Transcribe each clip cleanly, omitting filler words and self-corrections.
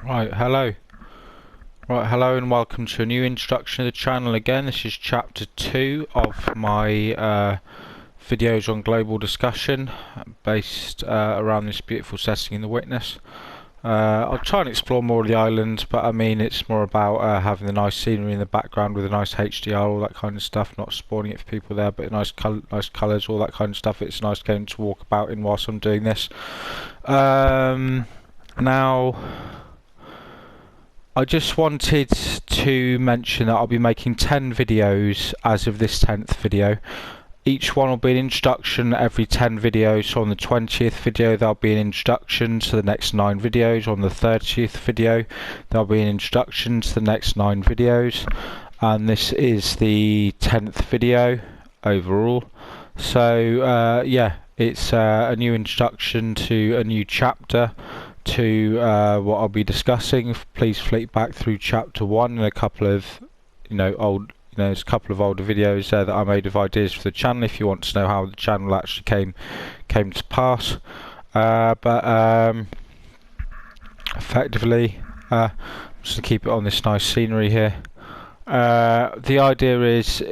Right, hello. Right, hello and welcome to a new introduction to the channel again. This is chapter 2 of my videos on global discussion based around this beautiful setting in the Witness. I'll try and explore more of the island, but I mean it's more about having the nice scenery in the background with a nice HDR, all that kind of stuff, not spoiling it for people there, but nice colours, all that kind of stuff. It's nice getting to walk about in whilst I'm doing this. Now, I just wanted to mention that I'll be making 10 videos as of this 10th video. Each one will be an introduction every 10 videos. So on the 20th video there'll be an introduction to the next 9 videos. On the 30th video there'll be an introduction to the next 9 videos. And this is the 10th video overall. So yeah, it's a new introduction to a new chapter to what I'll be discussing. Please flick back through chapter 1 and a couple of there's a couple of older videos there that I made of ideas for the channel if you want to know how the channel actually came to pass. Effectively, I'm just gonna keep it on this nice scenery here. The idea is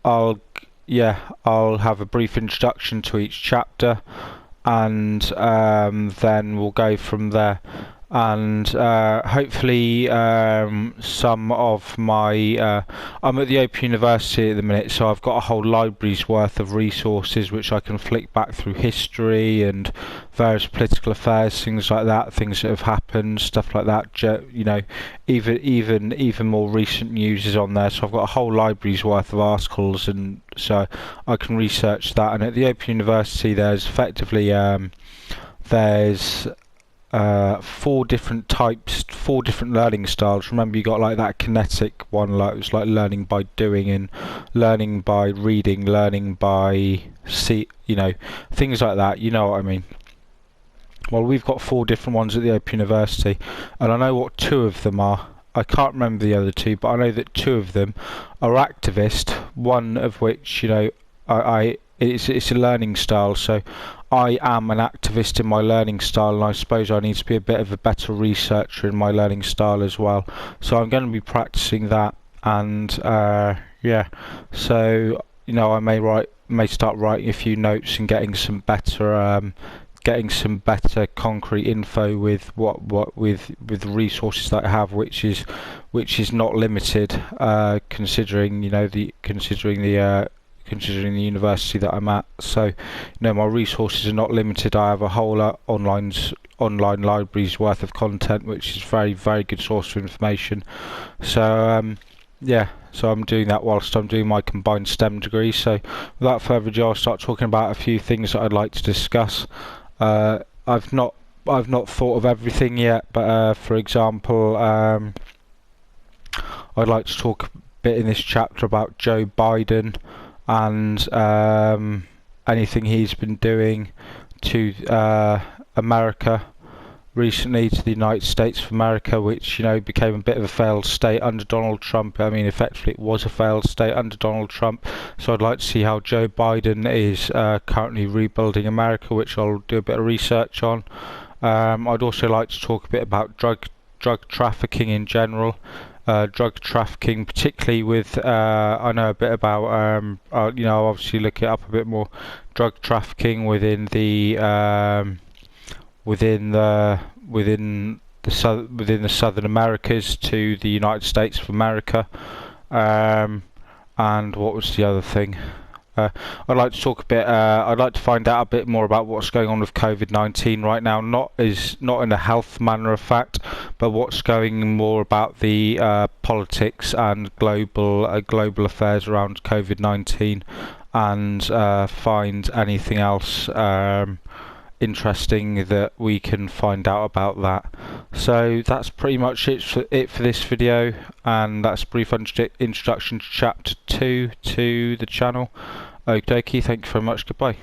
I'll have a brief introduction to each chapter, and then we'll go from there. And hopefully some of my I'm at the Open University at the minute, so I've got a whole library's worth of resources which I can flick back through history and various political affairs, things like that, things that have happened, stuff like that. Even more recent news is on there, so I've got a whole library's worth of articles, and so I can research that. And at the Open University there's effectively there's 4 different types, 4 different learning styles. Remember, you got like that kinetic one, like it was like learning by doing, and learning by reading, learning by things like that, you know what I mean. Well, we've got 4 different ones at the Open University, and I know what 2 of them are. I can't remember the other 2, but I know that 2 of them are activist, one of which, it's a learning style, so I am an activist in my learning style, and I suppose I need to be a bit of a better researcher in my learning style as well. So I'm going to be practicing that, and so I may start writing a few notes and getting some better concrete info with with the resources that I have, which is not limited, considering the university that I'm at. So my resources are not limited. I have a whole online library's worth of content, which is very, very good source of information. So so I'm doing that whilst I'm doing my combined STEM degree. So without further ado, I'll start talking about a few things that I'd like to discuss. I've not thought of everything yet, but for example, I'd like to talk a bit in this chapter about Joe Biden and anything he's been doing to America recently, to the United States of America, which became a bit of a failed state under Donald Trump. I mean, effectively it was a failed state under Donald Trump. So I'd like to see how Joe Biden is currently rebuilding America, which I'll do a bit of research on. I'd also like to talk a bit about drug trafficking in general. Drug trafficking, particularly with I know a bit about I'll obviously look it up a bit more. Drug trafficking within the Southern Americas to the United States of America, and what was the other thing? I'd like to talk a bit. I'd like to find out a bit more about what's going on with COVID-19 right now. Not in a health manner of fact, but what's going more about the politics and global affairs around COVID-19, and find anything else interesting that we can find out about that. So that's pretty much it for this video, and that's a brief introduction to chapter 2 to the channel. Okie dokie, thank you very much, goodbye.